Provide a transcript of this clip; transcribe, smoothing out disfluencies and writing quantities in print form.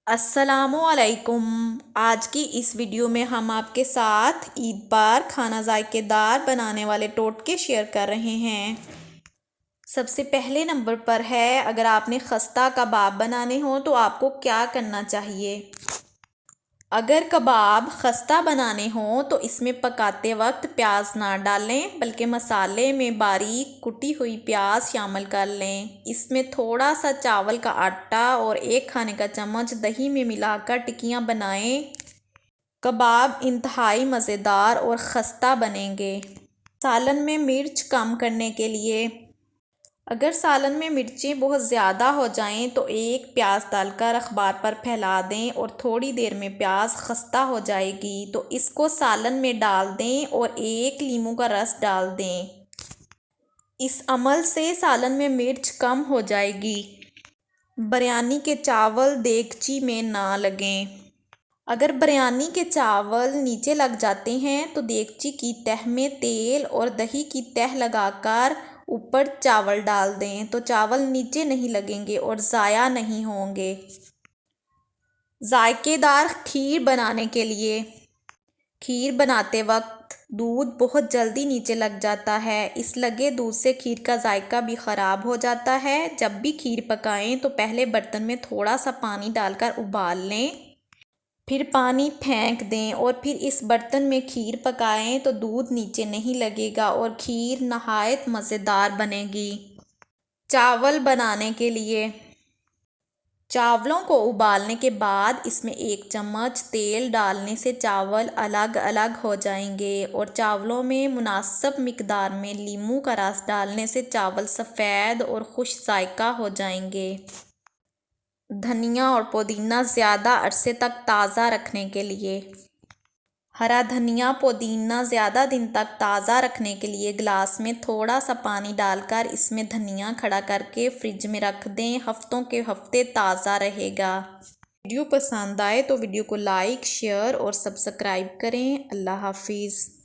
अस्सलामुअलैकुम। आज की इस वीडियो में हम आपके साथ ईद पर खाना जायकेदार बनाने वाले टोटके शेयर कर रहे हैं। सबसे पहले नंबर पर है, अगर आपने खस्ता कबाब बनाने हो तो आपको क्या करना चाहिए। अगर कबाब खस्ता बनाने हो तो इसमें पकाते वक्त प्याज ना डालें, बल्कि मसाले में बारीक कुटी हुई प्याज शामिल कर लें। इसमें थोड़ा सा चावल का आटा और 1 खाने का चम्मच दही में मिलाकर टिक्कियाँ बनाएं। कबाब इंतहाई मज़ेदार और खस्ता बनेंगे। सालन में मिर्च कम करने के लिए, अगर सालन में मिर्चें बहुत ज़्यादा हो जाएं तो 1 प्याज डालकर अखबार पर फैला दें और थोड़ी देर में प्याज खस्ता हो जाएगी तो इसको सालन में डाल दें और 1 नींबू का रस डाल दें। इस अमल से सालन में मिर्च कम हो जाएगी। बिरयानी के चावल देगची में ना लगें। अगर बिरयानी के चावल नीचे लग जाते हैं तो देगची की तह में तेल और दही की तह लगाकर ऊपर चावल डाल दें तो चावल नीचे नहीं लगेंगे और ज़ाया नहीं होंगे। जायकेदार खीर बनाने के लिए, खीर बनाते वक्त दूध बहुत जल्दी नीचे लग जाता है। इस लगे दूध से खीर का जायका भी ख़राब हो जाता है। जब भी खीर पकाएं तो पहले बर्तन में थोड़ा सा पानी डालकर उबाल लें, फिर पानी फेंक दें और फिर इस बर्तन में खीर पकाएं तो दूध नीचे नहीं लगेगा और खीर नहायत मज़ेदार बनेगी। चावल बनाने के लिए, चावलों को उबालने के बाद इसमें 1 चम्मच तेल डालने से चावल अलग अलग हो जाएंगे और चावलों में मुनासिब मिकदार में नींबू का रस डालने से चावल सफ़ेद और खुश जायका हो जाएंगे। धनिया और पुदीना ज़्यादा अरसे तक ताज़ा रखने के लिए, हरा धनिया पुदीना ज़्यादा दिन तक ताज़ा रखने के लिए गिलास में थोड़ा सा पानी डालकर इसमें धनिया खड़ा करके फ्रिज में रख दें। हफ्तों के हफ्ते ताज़ा रहेगा। वीडियो पसंद आए तो वीडियो को लाइक, शेयर और सब्सक्राइब करें। अल्लाह हाफिज़।